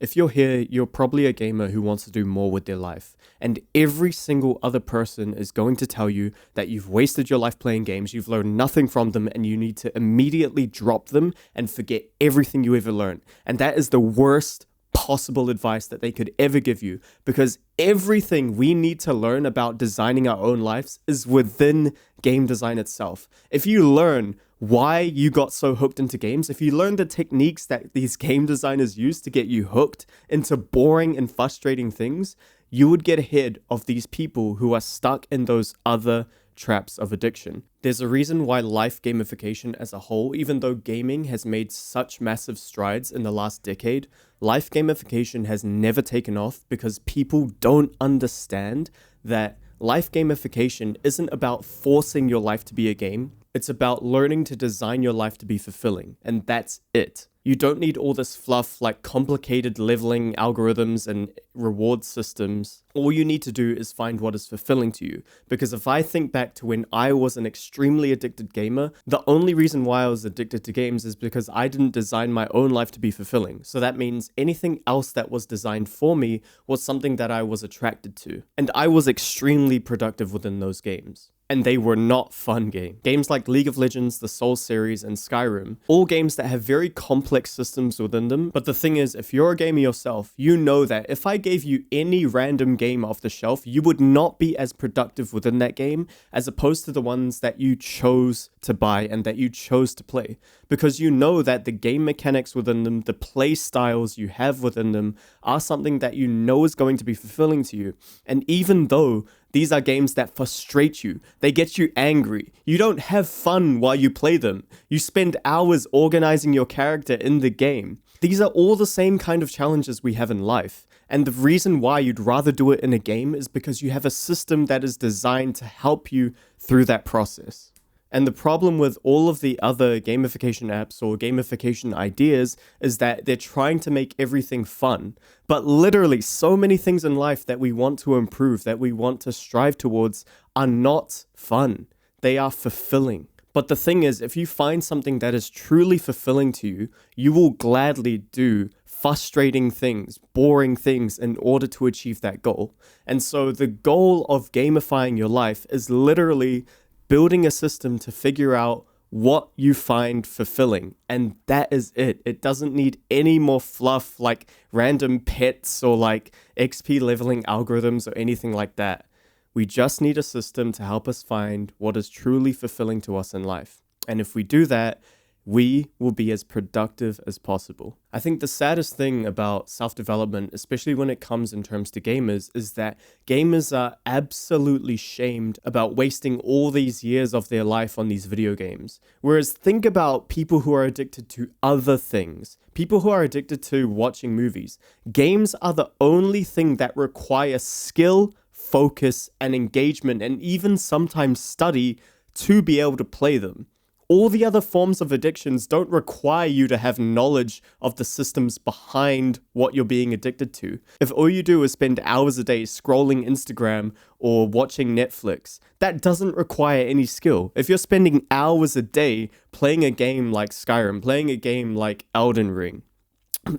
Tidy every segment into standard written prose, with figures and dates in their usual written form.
If you're here, you're probably a gamer who wants to do more with their life. And every single other person is going to tell you that you've wasted your life playing games, you've learned nothing from them, and you need to immediately drop them and forget everything you ever learned. And that is the worst possible advice that they could ever give you, because everything we need to learn about designing our own lives is within game design itself. If you learn why you got so hooked into games, if you learn the techniques that these game designers use to get you hooked into boring and frustrating things, you would get ahead of these people who are stuck in those other traps of addiction. There's a reason why life gamification as a whole, even though gaming has made such massive strides in the last decade, life gamification has never taken off because people don't understand that life gamification isn't about forcing your life to be a game. It's about learning to design your life to be fulfilling, and that's it. You don't need all this fluff like complicated leveling algorithms and reward systems. All you need to do is find what is fulfilling to you. Because if I think back to when I was an extremely addicted gamer, the only reason why I was addicted to games is because I didn't design my own life to be fulfilling. So that means anything else that was designed for me was something that I was attracted to. And I was extremely productive within those games. And they were not fun games. Games like League of Legends, the Souls series, and Skyrim, all games that have very complex systems within them. But the thing is, if you're a gamer yourself, you know that if I gave you any random game off the shelf, you would not be as productive within that game as opposed to the ones that you chose to buy and that you chose to play. Because you know that the game mechanics within them, the play styles you have within them are something that you know is going to be fulfilling to you. And even though these are games that frustrate you, they get you angry, you don't have fun while you play them, you spend hours organizing your character in the game. These are all the same kind of challenges we have in life. And the reason why you'd rather do it in a game is because you have a system that is designed to help you through that process. And the problem with all of the other gamification apps or gamification ideas is that they're trying to make everything fun. But literally, so many things in life that we want to improve, that we want to strive towards, are not fun. They are fulfilling. But the thing is, if you find something that is truly fulfilling to you, you will gladly do frustrating things, boring things in order to achieve that goal. And so the goal of gamifying your life is literally building a system to figure out what you find fulfilling. And that is it. It doesn't need any more fluff like random pets or like XP leveling algorithms or anything like that. We just need a system to help us find what is truly fulfilling to us in life. And if we do that, we will be as productive as possible. I think the saddest thing about self-development, especially when it comes in terms to gamers, is that gamers are absolutely shamed about wasting all these years of their life on these video games. Whereas think about people who are addicted to other things, people who are addicted to watching movies. Games are the only thing that require skill, focus, and engagement, and even sometimes study to be able to play them. All the other forms of addictions don't require you to have knowledge of the systems behind what you're being addicted to. If all you do is spend hours a day scrolling Instagram or watching Netflix, that doesn't require any skill. If you're spending hours a day playing a game like Skyrim, playing a game like Elden Ring,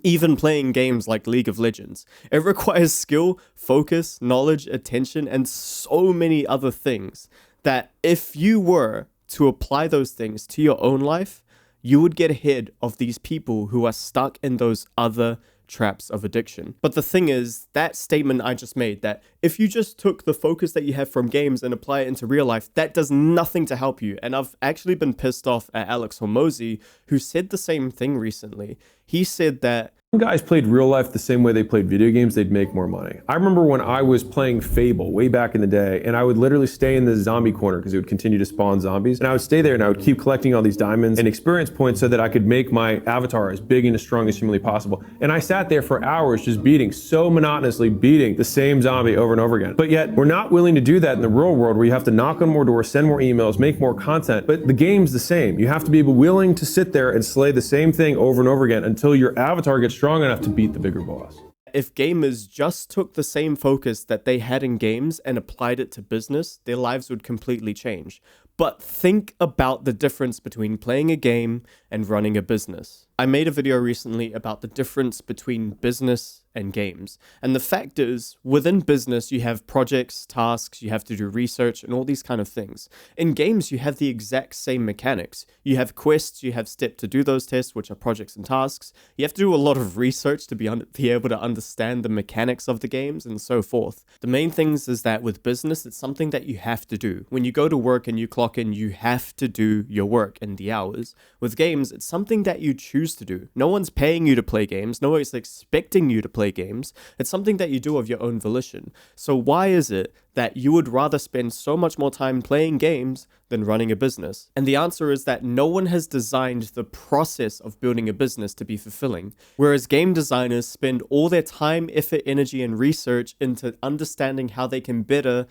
even playing games like League of Legends, it requires skill, focus, knowledge, attention, and so many other things that if you were to apply those things to your own life, you would get ahead of these people who are stuck in those other traps of addiction. But the thing is, that statement I just made, that if you just took the focus that you have from games and apply it into real life, that does nothing to help you. And I've actually been pissed off at Alex Hormozy, who said the same thing recently. He said that guys played real life the same way they played video games, they'd make more money. I remember when I was playing Fable way back in the day, and I would literally stay in the zombie corner because it would continue to spawn zombies. And I would stay there and I would keep collecting all these diamonds and experience points so that I could make my avatar as big and as strong as humanly possible. And I sat there for hours just so monotonously beating the same zombie over and over again. But yet we're not willing to do that in the real world, where you have to knock on more doors, send more emails, make more content. But the game's the same. You have to be willing to sit there and slay the same thing over and over again until your avatar gets strong enough to beat the bigger boss. if gamers just took the same focus that they had in games and applied it to business, their lives would completely change. But think about the difference between playing a game and running a business. I made a video recently about the difference between business and games. And the fact is, within business, you have projects, tasks, you have to do research, and all these kind of things. In games, you have the exact same mechanics. You have quests, you have steps to do those tests, which are projects and tasks. You have to do a lot of research to be able to understand the mechanics of the games and so forth. The main things is that with business, it's something that you have to do. When you go to work and you clock in, you have to do your work in the hours. With games, it's something that you choose to do. No one's paying you to play games. No one's expecting you to play games. It's something that you do of your own volition. So why is it that you would rather spend so much more time playing games than running a business? And the answer is that no one has designed the process of building a business to be fulfilling. Whereas game designers spend all their time, effort, energy, and research into understanding how they can better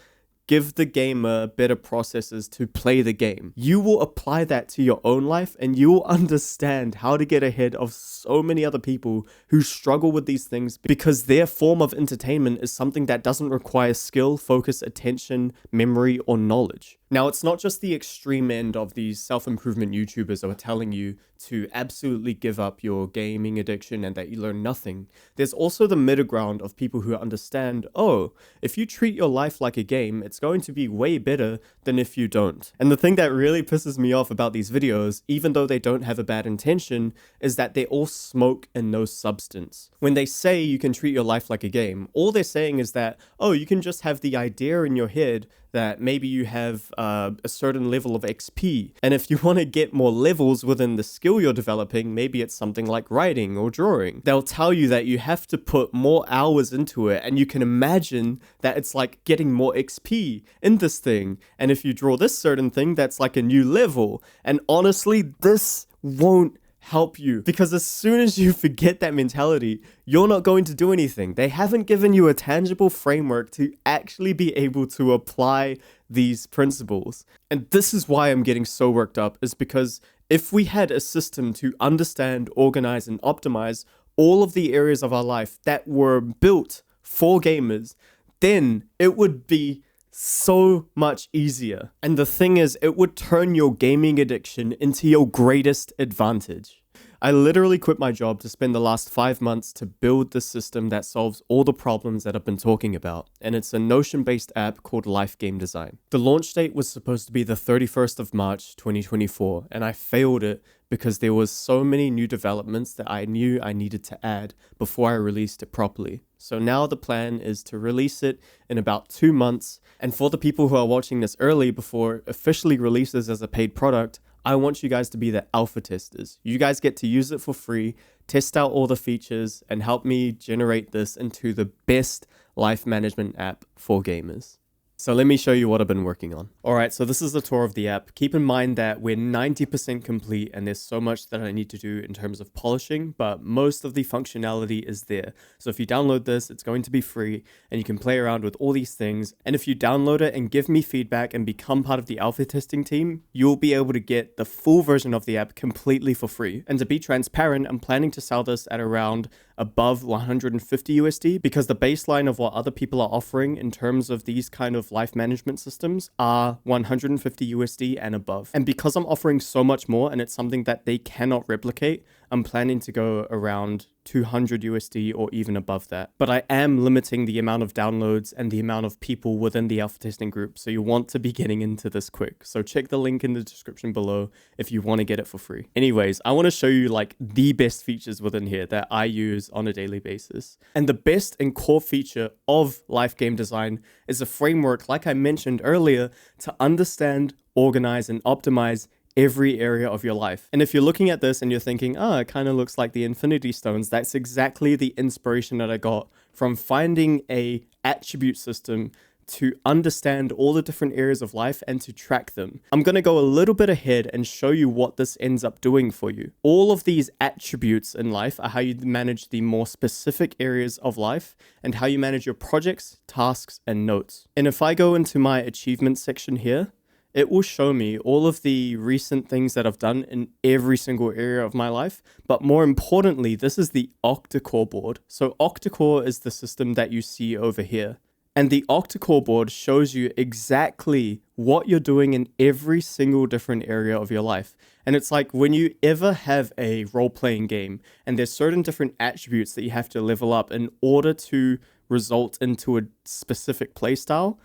give the gamer better processes to play the game. You will apply that to your own life and you will understand how to get ahead of so many other people who struggle with these things because their form of entertainment is something that doesn't require skill, focus, attention, memory, or knowledge. Now, it's not just the extreme end of these self-improvement YouTubers who are telling you to absolutely give up your gaming addiction and that you learn nothing. There's also the middle ground of people who understand, oh, if you treat your life like a game, it's going to be way better than if you don't. And the thing that really pisses me off about these videos, even though they don't have a bad intention, is that they all smoke and no substance. When they say you can treat your life like a game, all they're saying is that, oh, you can just have the idea in your head that maybe you have a certain level of XP. And if you want to get more levels within the skill you're developing, maybe it's something like writing or drawing. They'll tell you that you have to put more hours into it, and you can imagine that it's like getting more XP in this thing. And if you draw this certain thing, that's like a new level. And honestly, this won't help you, because as soon as you forget that mentality, you're not going to do anything. They haven't given you a tangible framework to actually be able to apply these principles. And this is why I'm getting so worked up, is because if we had a system to understand, organize, and optimize all of the areas of our life that were built for gamers, then it would be so much easier. And the thing is, it would turn your gaming addiction into your greatest advantage. I literally quit my job to spend the last 5 months to build the system that solves all the problems that I've been talking about, and it's a Notion-based app called Life Game Design. The launch date was supposed to be the 31st of March, 2024, and I failed it because there was so many new developments that I knew I needed to add before I released it properly. So now the plan is to release it in about 2 months, and for the people who are watching this early before it officially releases as a paid product, I want you guys to be the alpha testers. You guys get to use it for free, test out all the features, and help me generate this into the best life management app for gamers. So let me show you what I've been working on. Alright, so this is the tour of the app. Keep in mind that we're 90% complete and there's so much that I need to do in terms of polishing, but most of the functionality is there. So if you download this, it's going to be free and you can play around with all these things. And if you download it and give me feedback and become part of the alpha testing team, you'll be able to get the full version of the app completely for free. And to be transparent, I'm planning to sell this at around above 150 USD because the baseline of what other people are offering in terms of these kind of life management systems are 150 USD and above. And because I'm offering so much more and it's something that they cannot replicate, I'm planning to go around 200 USD or even above that. But I am limiting the amount of downloads and the amount of people within the alpha testing group. So you want to be getting into this quick. So check the link in the description below if you want to get it for free. Anyways, I want to show you like the best features within here that I use on a daily basis. And the best and core feature of Life Game Design is a framework, like I mentioned earlier, to understand, organize, and optimize every area of your life. And if you're looking at this and you're thinking, it kind of looks like the Infinity Stones, that's exactly the inspiration that I got from finding a attribute system to understand all the different areas of life and to track them. I'm going to go a little bit ahead and show you what this ends up doing for you. All of these attributes in life are how you manage the more specific areas of life and how you manage your projects, tasks, and notes. And if I go into my achievements section here, it will show me all of the recent things that I've done in every single area of my life. But more importantly, this is the OctaCore board. So OctaCore is the system that you see over here. And the OctaCore board shows you exactly what you're doing in every single different area of your life. And it's like when you ever have a role-playing game and there's certain different attributes that you have to level up in order to result into a specific playstyle,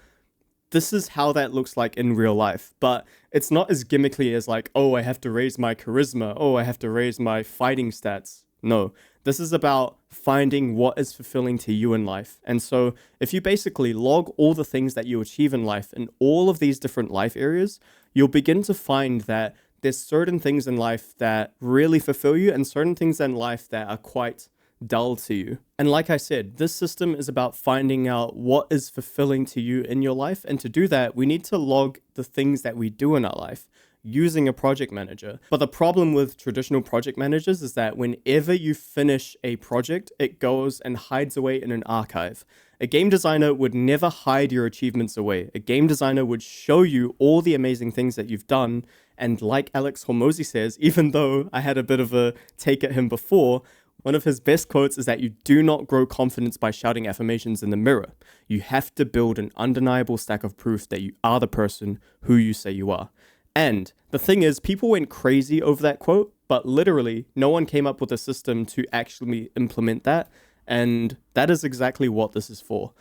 this is how that looks like in real life. But it's not as gimmicky as like, oh, I have to raise my charisma. Oh, I have to raise my fighting stats. No, this is about finding what is fulfilling to you in life. And so if you basically log all the things that you achieve in life in all of these different life areas, you'll begin to find that there's certain things in life that really fulfill you and certain things in life that are quite dull to you. And like I said, this system is about finding out what is fulfilling to you in your life. And to do that, we need to log the things that we do in our life using a project manager. But the problem with traditional project managers is that whenever you finish a project, it goes and hides away in an archive. A game designer would never hide your achievements away. A game designer would show you all the amazing things that you've done. And like Alex Hormozy says, even though I had a bit of a take at him before, one of his best quotes is that you do not grow confidence by shouting affirmations in the mirror. You have to build an undeniable stack of proof that you are the person who you say you are. And the thing is, people went crazy over that quote, but literally no one came up with a system to actually implement that. And that is exactly what this is for.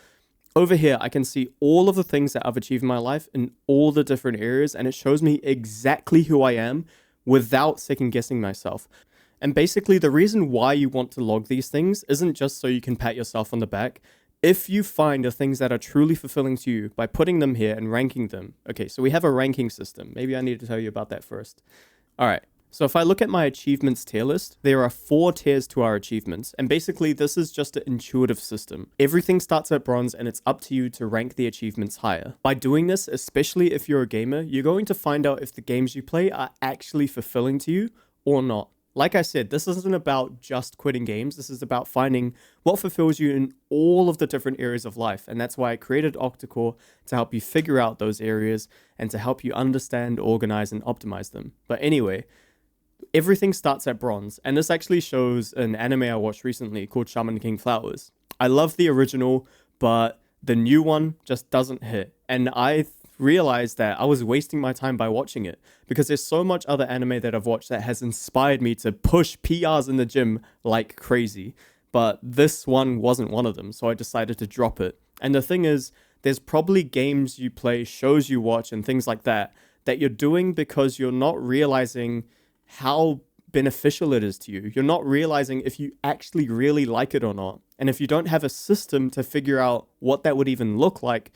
Over here, I can see all of the things that I've achieved in my life in all the different areas, and it shows me exactly who I am without second guessing myself. And basically, the reason why you want to log these things isn't just so you can pat yourself on the back. If you find the things that are truly fulfilling to you by putting them here and ranking them. Okay, so we have a ranking system. Maybe I need to tell you about that first. All right. So if I look at my achievements tier list, there are 4 tiers to our achievements. And basically, this is just an intuitive system. Everything starts at bronze and it's up to you to rank the achievements higher. By doing this, especially if you're a gamer, you're going to find out if the games you play are actually fulfilling to you or not. Like I said, this isn't about just quitting games. This is about finding what fulfills you in all of the different areas of life. And that's why I created OctaCore, to help you figure out those areas and to help you understand, organize, and optimize them. But anyway, everything starts at bronze. And this actually shows an anime I watched recently called Shaman King Flowers. I love the original, but the new one just doesn't hit. And I realized that I was wasting my time by watching it because there's so much other anime that I've watched that has inspired me to push PRs in the gym like crazy. But this one wasn't one of them, so I decided to drop it. And the thing is, there's probably games you play, shows you watch, and things like that you're doing because you're not realizing how beneficial it is to you. You're not realizing if you actually really like it or not. And if you don't have a system to figure out what that would even look like,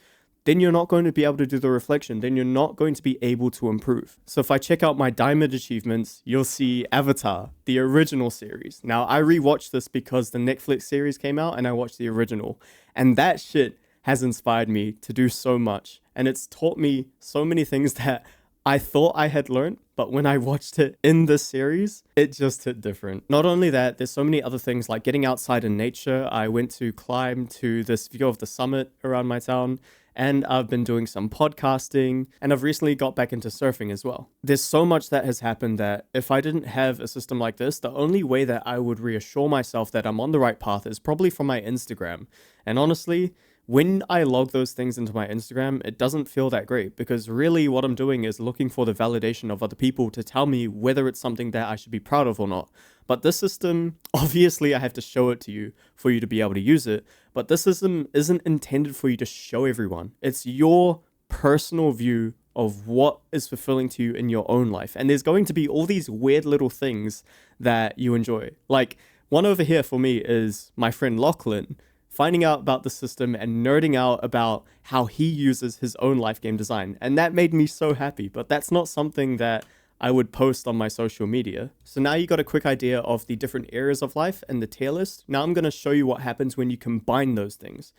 then you're not going to be able to do the reflection. Then you're not going to be able to improve. So if I check out my diamond achievements, you'll see Avatar, the original series. Now, I rewatched this because the Netflix series came out and I watched the original. And that shit has inspired me to do so much. And it's taught me so many things that I thought I had learned, but when I watched it in this series, it just hit different. Not only that, there's so many other things like getting outside in nature. I went to climb to this view of the summit around my town, and I've been doing some podcasting, and I've recently got back into surfing as well. There's so much that has happened that if I didn't have a system like this, the only way that I would reassure myself that I'm on the right path is probably from my Instagram. And honestly, when I log those things into my Instagram, it doesn't feel that great because really what I'm doing is looking for the validation of other people to tell me whether it's something that I should be proud of or not. But this system, obviously I have to show it to you for you to be able to use it, but this system isn't intended for you to show everyone. It's your personal view of what is fulfilling to you in your own life. And there's going to be all these weird little things that you enjoy. Like one over here for me is my friend Lachlan, finding out about the system and nerding out about how he uses his own life game design. And that made me so happy, but that's not something that I would post on my social media. So now you got a quick idea of the different areas of life and the tier list. Now I'm going to show you what happens when you combine those things,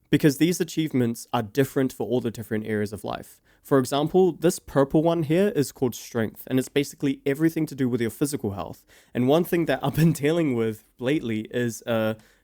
because these achievements are different for all the different areas of life. For example, this purple one here is called strength, and it's basically everything to do with your physical health. And one thing that I've been dealing with lately is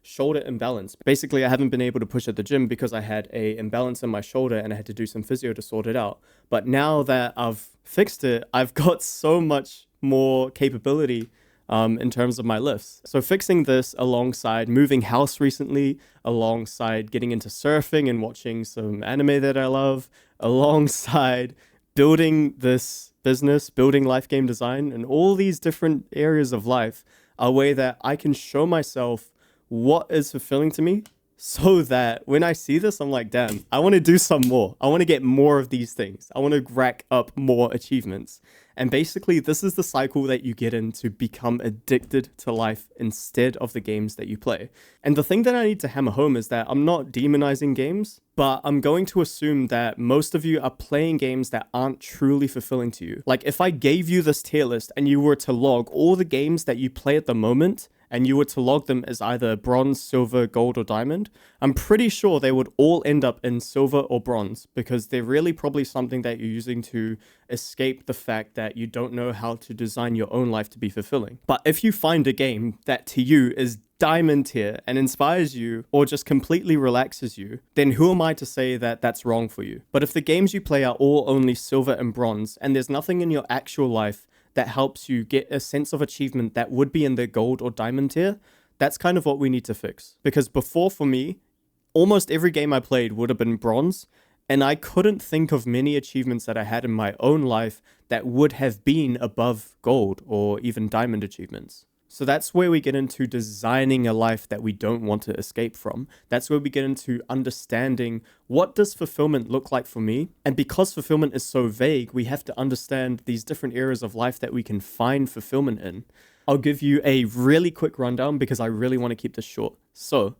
shoulder imbalance. Basically, I haven't been able to push at the gym because I had a imbalance in my shoulder and I had to do some physio to sort it out. But now that I've fixed it, I've got so much more capability in terms of my lifts. So fixing this alongside moving house recently, alongside getting into surfing and watching some anime that I love, alongside building this business, building life game design, and all these different areas of life, a way that I can show myself what is fulfilling to me, so that when I see this, I'm like, damn, I want to do some more. I want to get more of these things. I want to rack up more achievements. And basically, this is the cycle that you get in to become addicted to life instead of the games that you play. And the thing that I need to hammer home is that I'm not demonizing games, but I'm going to assume that most of you are playing games that aren't truly fulfilling to you. Like, if I gave you this tier list and you were to log all the games that you play at the moment, and you were to log them as either bronze, silver, gold, or diamond, I'm pretty sure they would all end up in silver or bronze, because they're really probably something that you're using to escape the fact that you don't know how to design your own life to be fulfilling. But if you find a game that to you is diamond tier and inspires you or just completely relaxes you, then who am I to say that that's wrong for you? But if the games you play are all only silver and bronze, and there's nothing in your actual life that helps you get a sense of achievement that would be in the gold or diamond tier, that's kind of what we need to fix. Because before, for me, almost every game I played would have been bronze, and I couldn't think of many achievements that I had in my own life that would have been above gold or even diamond achievements. So that's where we get into designing a life that we don't want to escape from. That's where we get into understanding, what does fulfillment look like for me? And because fulfillment is so vague, we have to understand these different areas of life that we can find fulfillment in. I'll give you a really quick rundown because I really want to keep this short. So,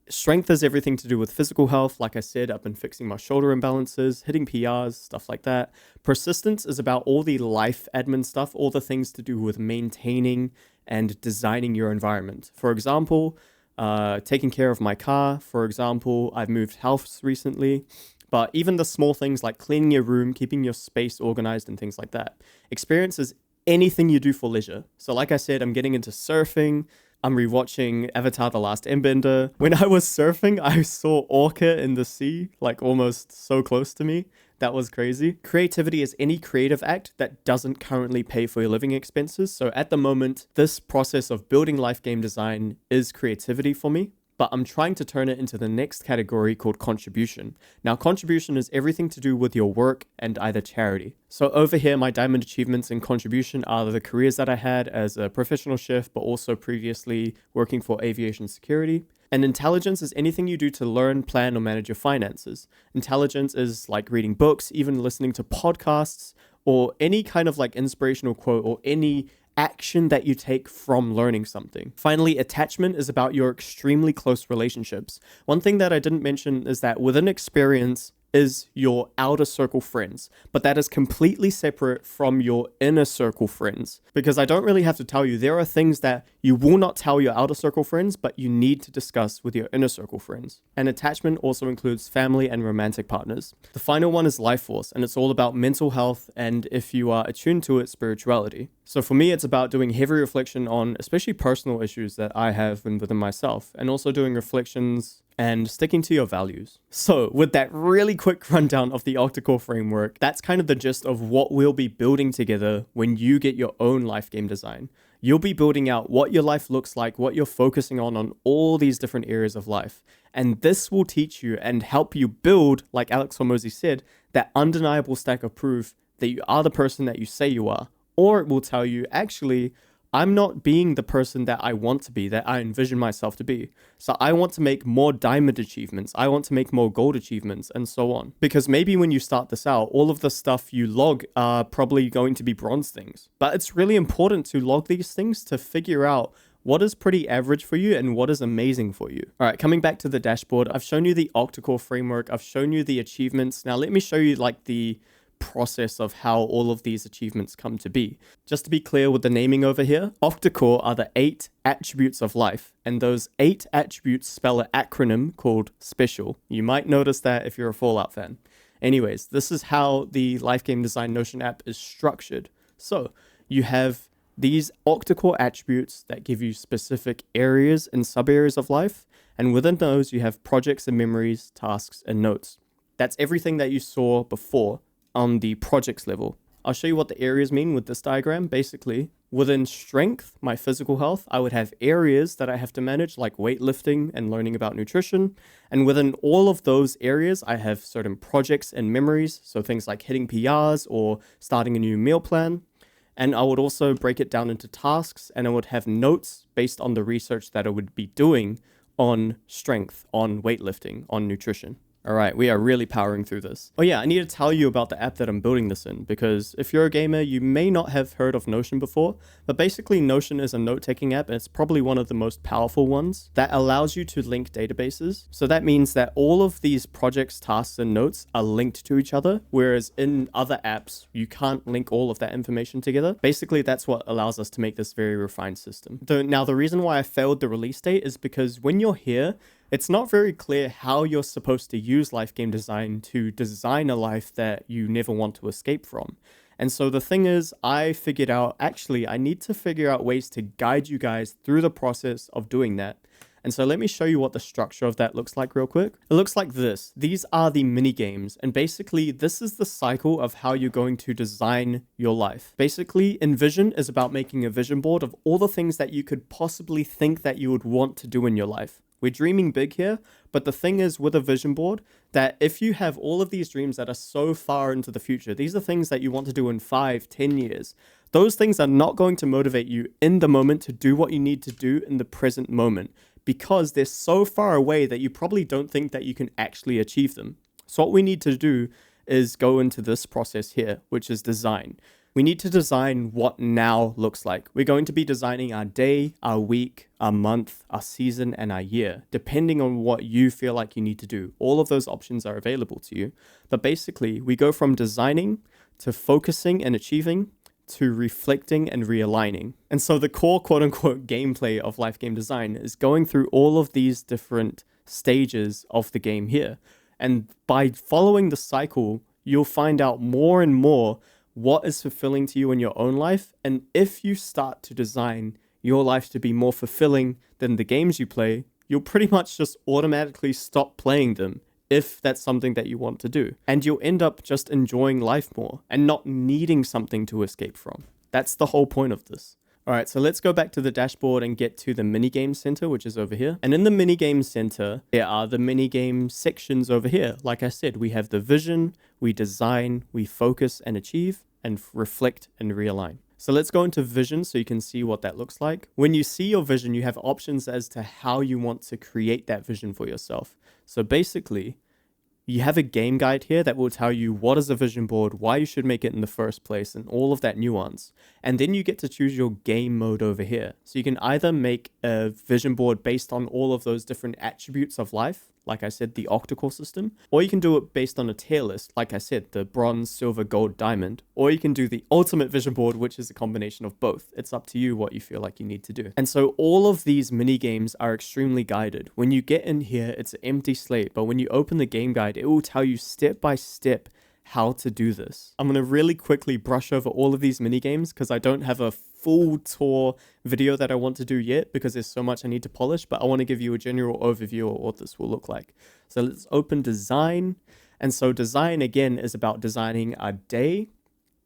strength is everything to do with physical health. Like I said, I've been fixing my shoulder imbalances, hitting PRs, stuff like that. Persistence is about all the life admin stuff, all the things to do with maintaining and designing your environment. For example, taking care of my car. For example, I've moved house recently. But even the small things like cleaning your room, keeping your space organized, and things like that. Experience is anything you do for leisure. So like I said, I'm getting into surfing. I'm rewatching Avatar: The Last Airbender. When I was surfing, I saw orca in the sea, like almost so close to me. That was crazy. Creativity is any creative act that doesn't currently pay for your living expenses. So at the moment, this process of building life game design is creativity for me. But I'm trying to turn it into the next category called contribution. Now, contribution is everything to do with your work and either charity. So over here, my diamond achievements in contribution are the careers that I had as a professional chef, but also previously working for aviation security. And intelligence is anything you do to learn, plan, or manage your finances. Intelligence is like reading books, even listening to podcasts, or any kind of like inspirational quote or any action that you take from learning something. Finally, attachment is about your extremely close relationships. One thing that I didn't mention is that within experience is your outer circle friends, but that is completely separate from your inner circle friends, because I don't really have to tell you, there are things that you will not tell your outer circle friends, but you need to discuss with your inner circle friends. And attachment also includes family and romantic partners. The final one is life force, and it's all about mental health, and if you are attuned to it, spirituality. So for me, it's about doing heavy reflection on especially personal issues that I have within myself, and also doing reflections and sticking to your values. So with that really quick rundown of the OctaCore framework, that's kind of the gist of what we'll be building together when you get your own life game design. You'll be building out what your life looks like, what you're focusing on all these different areas of life. And this will teach you and help you build, like Alex Hormozy said, that undeniable stack of proof that you are the person that you say you are. Or it will tell you, actually, I'm not being the person that I want to be, that I envision myself to be. So I want to make more diamond achievements. I want to make more gold achievements, and so on. Because maybe when you start this out, all of the stuff you log are probably going to be bronze things. But it's really important to log these things to figure out what is pretty average for you and what is amazing for you. All right, coming back to the dashboard, I've shown you the OctaCore framework. I've shown you the achievements. Now let me show you like the process of how all of these achievements come to be. Just to be clear with the naming over here, OctaCore are the 8 attributes of life, and those 8 attributes spell an acronym called SPECIAL. You might notice that if you're a Fallout fan. Anyways, this is how the Life Game Design Notion app is structured. So you have these OctaCore attributes that give you specific areas and sub-areas of life, and within those you have projects and memories, tasks, and notes. That's everything that you saw before on the projects level. I'll show you what the areas mean with this diagram. Basically, within strength, my physical health, I would have areas that I have to manage, like weightlifting and learning about nutrition. And within all of those areas, I have certain projects and memories. So things like hitting PRs or starting a new meal plan. And I would also break it down into tasks, and I would have notes based on the research that I would be doing on strength, on weightlifting, on nutrition. All right, we are really powering through this. Oh yeah, I need to tell you about the app that I'm building this in, because if you're a gamer, you may not have heard of Notion before, but basically Notion is a note-taking app, and it's probably one of the most powerful ones that allows you to link databases. So that means that all of these projects, tasks, and notes are linked to each other, whereas in other apps, you can't link all of that information together. Basically, that's what allows us to make this very refined system. Now, the reason why I failed the release date is because when you're here, it's not very clear how you're supposed to use life game design to design a life that you never want to escape from. And so the thing is, I figured out, actually, I need to figure out ways to guide you guys through the process of doing that. And so let me show you what the structure of that looks like real quick. It looks like this. These are the mini games. And basically, this is the cycle of how you're going to design your life. Basically, Envision is about making a vision board of all the things that you could possibly think that you would want to do in your life. We're dreaming big here, but the thing is with a vision board that if you have all of these dreams that are so far into the future, these are things that you want to do in 5, 10 years. Those things are not going to motivate you in the moment to do what you need to do in the present moment because they're so far away that you probably don't think that you can actually achieve them. So what we need to do is go into this process here, which is design. We need to design what now looks like. We're going to be designing our day, our week, our month, our season, and our year, depending on what you feel like you need to do. All of those options are available to you. But basically, we go from designing to focusing and achieving to reflecting and realigning. And so the core quote-unquote gameplay of life game design is going through all of these different stages of the game here. And by following the cycle, you'll find out more and more what is fulfilling to you in your own life. And if you start to design your life to be more fulfilling than the games you play, you'll pretty much just automatically stop playing them if that's something that you want to do. And you'll end up just enjoying life more and not needing something to escape from. That's the whole point of this. All right, so let's go back to the dashboard and get to the minigame center, which is over here. And in the minigame center, there are the minigame sections over here. Like I said, we have the vision, we design, we focus and achieve, and reflect and realign. So let's go into vision so you can see what that looks like. When you see your vision, you have options as to how you want to create that vision for yourself. So basically, you have a game guide here that will tell you what is a vision board, why you should make it in the first place, and all of that nuance. And then you get to choose your game mode over here. So you can either make a vision board based on all of those different attributes of life, like I said, the OctaCore system, or you can do it based on a tier list, like I said, the bronze, silver, gold, diamond, or you can do the ultimate vision board, which is a combination of both. It's up to you what you feel like you need to do. And so all of these mini games are extremely guided. When you get in here, it's an empty slate, but when you open the game guide, it will tell you step by step how to do this. I'm going to really quickly brush over all of these mini games because I don't have a full tour video that I want to do yet because there's so much I need to polish, but I want to give you a general overview of what this will look like. So let's open design. And so design again is about designing a day,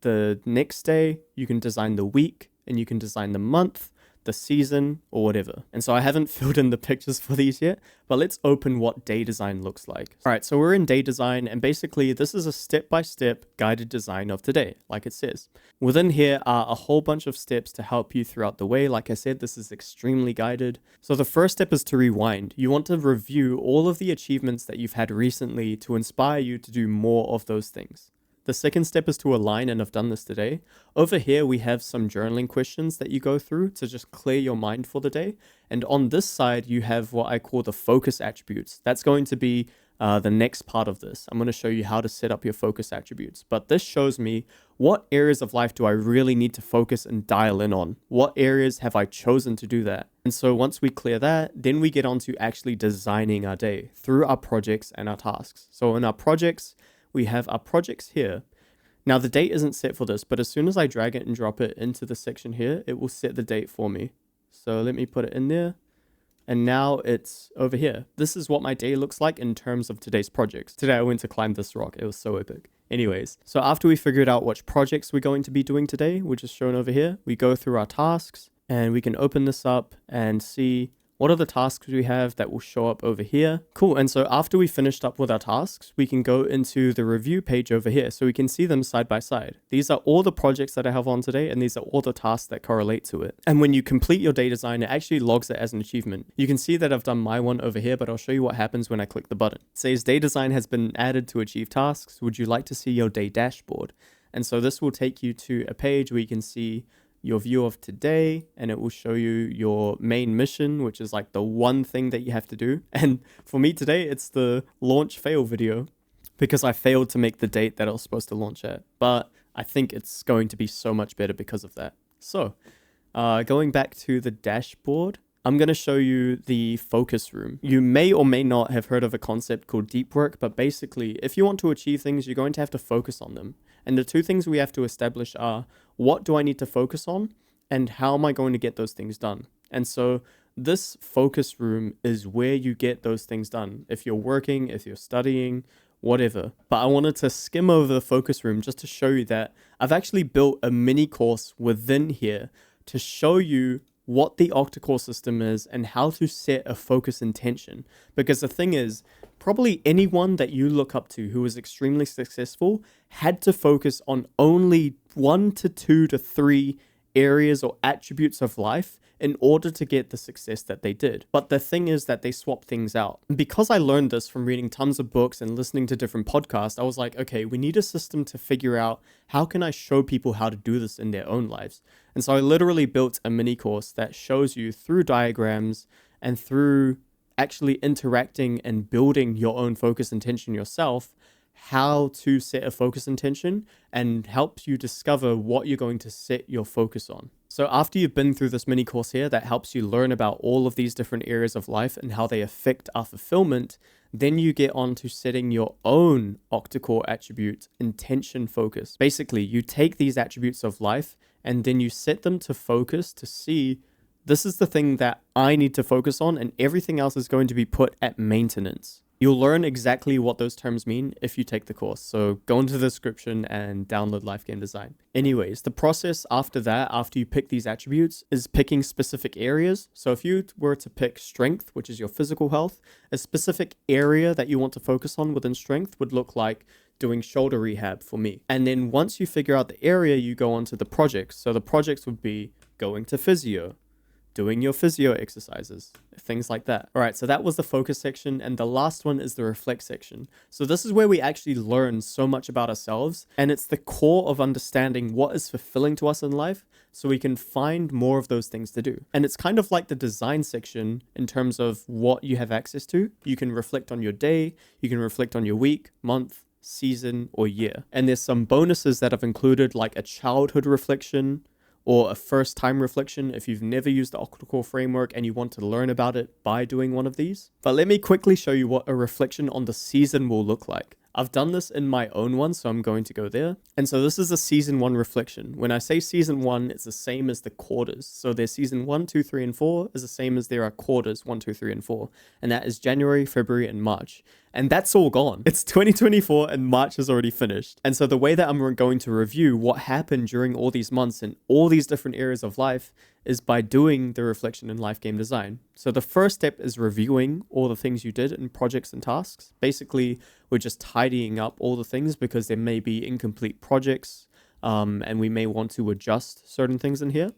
the next day, you can design the week, and you can design the month, the season, or whatever. And so I haven't filled in the pictures for these yet, but let's open what day design looks like. All right, so we're in day design, and basically this is a step-by-step guided design of today, like it says. Within here are a whole bunch of steps to help you throughout the way. Like I said, this is extremely guided. So the first step is to rewind. You want to review all of the achievements that you've had recently to inspire you to do more of those things. The second step is to align, and I've done this today. Over here, we have some journaling questions that you go through to just clear your mind for the day. And on this side, you have what I call the focus attributes. That's going to be the next part of this. I'm going to show you how to set up your focus attributes. But this shows me what areas of life do I really need to focus and dial in on? What areas have I chosen to do that? And so once we clear that, then we get on to actually designing our day through our projects and our tasks. So in our projects, we have our projects here. Now the date isn't set for this, but as soon as I drag it and drop it into the section here, it will set the date for me. So let me put it in there. And now it's over here. This is what my day looks like in terms of today's projects. Today I went to climb this rock. It was so epic. Anyways, so after we figured out which projects we're going to be doing today, which is shown over here, we go through our tasks and we can open this up and see what are the tasks we have that will show up over here. Cool. And so after we finished up with our tasks, we can go into the review page over here so we can see them side by side. These are all the projects that I have on today, and these are all the tasks that correlate to it. And when you complete your day design, it actually logs it as an achievement. You can see that I've done my one over here, but I'll show you what happens when I click the button. It says day design has been added to achieve tasks. Would you like to see your day dashboard? And so this will take you to a page where you can see your view of today, and it will show you your main mission, which is like the one thing that you have to do. And for me today, it's the launch fail video because I failed to make the date that I was supposed to launch at. But I think it's going to be so much better because of that. So going back to the dashboard, I'm going to show you the focus room. You may or may not have heard of a concept called deep work, but basically, if you want to achieve things, you're going to have to focus on them. And the two things we have to establish are, what do I need to focus on? And how am I going to get those things done? And so this focus room is where you get those things done. If you're working, if you're studying, whatever. But I wanted to skim over the focus room just to show you that I've actually built a mini course within here to show you what the OctaCore system is and how to set a focus intention. Because the thing is, probably anyone that you look up to who is extremely successful had to focus on only 1 to 2 to 3 areas or attributes of life in order to get the success that they did. But the thing is that they swap things out. And because I learned this from reading tons of books and listening to different podcasts, I was like, okay, we need a system to figure out how can I show people how to do this in their own lives. And so I literally built a mini course that shows you through diagrams and through actually interacting and building your own focus intention yourself, how to set a focus intention and helps you discover what you're going to set your focus on. So after you've been through this mini course here that helps you learn about all of these different areas of life and how they affect our fulfillment, then you get on to setting your own OctaCore attribute intention focus. Basically, you take these attributes of life and then you set them to focus to see this is the thing that I need to focus on, and everything else is going to be put at maintenance. You'll learn exactly what those terms mean if you take the course. So go into the description and download Life Game Design. Anyways, the process after that, after you pick these attributes, is picking specific areas. So if you were to pick strength, which is your physical health, a specific area that you want to focus on within strength would look like doing shoulder rehab for me. And then once you figure out the area, you go on to the projects. So the projects would be going to physio, doing your physio exercises, things like that. All right, so that was the focus section, and the last one is the reflect section. So this is where we actually learn so much about ourselves, and it's the core of understanding what is fulfilling to us in life so we can find more of those things to do. And it's kind of like the design section in terms of what you have access to. You can reflect on your day, you can reflect on your week, month, season, or year. And there's some bonuses that I've included, like a childhood reflection, or a first time reflection if you've never used the OctaCore framework and you want to learn about it by doing one of these. But let me quickly show you what a reflection on the season will look like. I've done this in my own one, so I'm going to go there. And so this is a season 1 reflection. When I say season 1, it's the same as the quarters. So their season 1, 2, 3, and 4 is the same as there are quarters 1, 2, 3, and 4. And that is January, February, and March. And that's all gone. It's 2024 and March is already finished. And so the way that I'm going to review what happened during all these months in all these different areas of life is by doing the reflection in Life Game Design. So the first step is reviewing all the things you did in projects and tasks. Basically, we're just tidying up all the things because there may be incomplete projects and we may want to adjust certain things in here.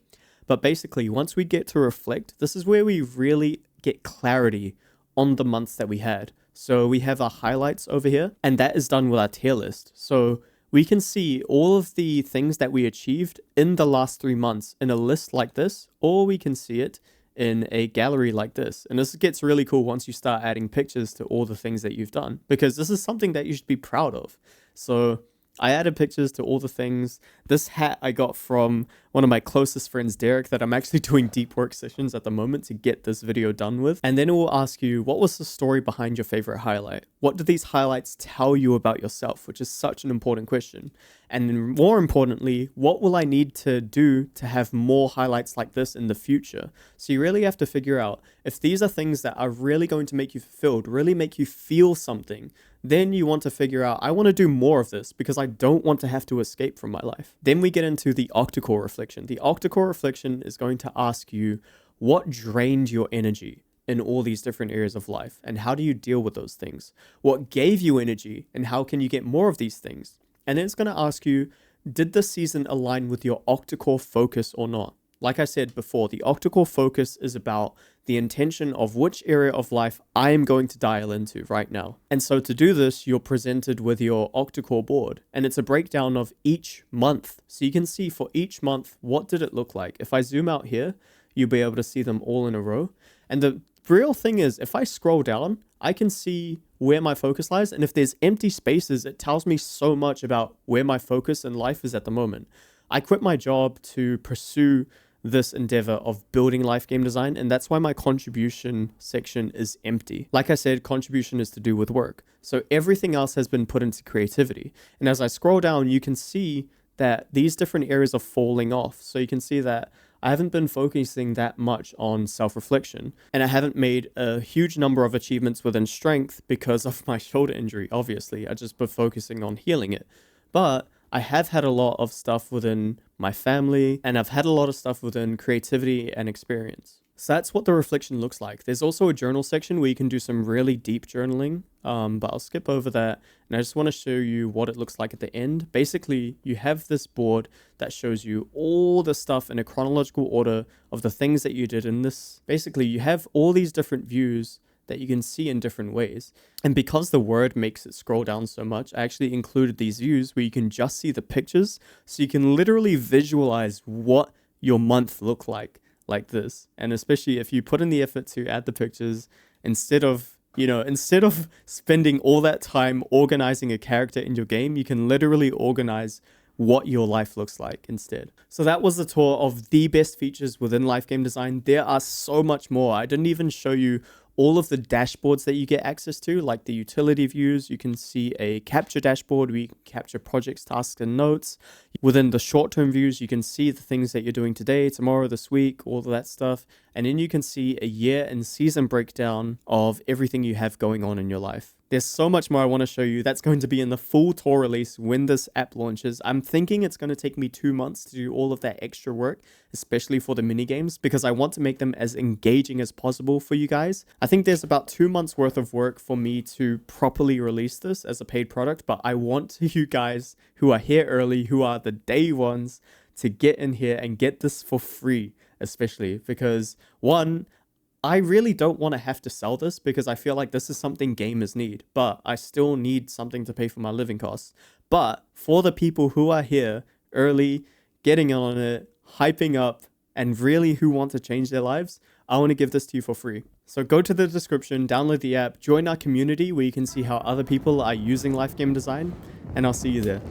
But basically, once we get to reflect, this is where we really get clarity on the months that we had. So we have our highlights over here, and that is done with our tier list. So we can see all of the things that we achieved in the last 3 months in a list like this, or we can see it in a gallery like this. And this gets really cool once you start adding pictures to all the things that you've done, because this is something that you should be proud of. So I added pictures to all the things. This hat I got from one of my closest friends, Derek, that I'm actually doing deep work sessions at the moment to get this video done with. And then it will ask you, what was the story behind your favorite highlight? What do these highlights tell you about yourself? Which is such an important question. And then more importantly, what will I need to do to have more highlights like this in the future? So you really have to figure out if these are things that are really going to make you fulfilled, really make you feel something, then you want to figure out, I want to do more of this because I don't want to have to escape from my life. Then we get into the OctaCore reflection. The OctaCore reflection is going to ask you what drained your energy in all these different areas of life and how do you deal with those things? What gave you energy and how can you get more of these things? And then it's going to ask you, did this season align with your OctaCore focus or not? Like I said before, the OctaCore focus is about the intention of which area of life I am going to dial into right now. And so to do this, you're presented with your OctaCore board, and it's a breakdown of each month. So you can see for each month, what did it look like? If I zoom out here, you'll be able to see them all in a row. And the real thing is, if I scroll down, I can see where my focus lies. And if there's empty spaces, it tells me so much about where my focus in life is at the moment. I quit my job to pursue this endeavor of building life game design, and that's why my contribution section is empty. Like I said, contribution is to do with work. So everything else has been put into creativity. And as I scroll down, you can see that these different areas are falling off. So you can see that I haven't been focusing that much on self-reflection, and I haven't made a huge number of achievements within strength because of my shoulder injury, obviously. I just been focusing on healing it. But I have had a lot of stuff within my family, and I've had a lot of stuff within creativity and experience. So that's what the reflection looks like. There's also a journal section where you can do some really deep journaling, but I'll skip over that. And I just want to show you what it looks like at the end. Basically, you have this board that shows you all the stuff in a chronological order of the things that you did in this. Basically, you have all these different views that you can see in different ways. And because the word makes it scroll down so much, I actually included these views where you can just see the pictures. So you can literally visualize what your month looked like this. And especially if you put in the effort to add the pictures, instead of spending all that time organizing a character in your game, you can literally organize what your life looks like instead. So that was the tour of the best features within life game design. There are so much more. I didn't even show you all of the dashboards that you get access to, like the utility views. You can see a capture dashboard where you can capture projects, tasks, and notes. Within the short-term views, you can see the things that you're doing today, tomorrow, this week, all of that stuff. And then you can see a year and season breakdown of everything you have going on in your life. There's so much more I want to show you. That's going to be in the full tour release when this app launches. I'm thinking it's going to take me 2 months to do all of that extra work, especially for the mini games, because I want to make them as engaging as possible for you guys. I think there's about 2 months worth of work for me to properly release this as a paid product, but I want you guys who are here early, who are the day ones, to get in here and get this for free, especially because one, I really don't want to have to sell this because I feel like this is something gamers need, but I still need something to pay for my living costs. But for the people who are here early, getting on it, hyping up, and really who want to change their lives, I want to give this to you for free. So go to the description, download the app, join our community where you can see how other people are using life game design, and I'll see you there.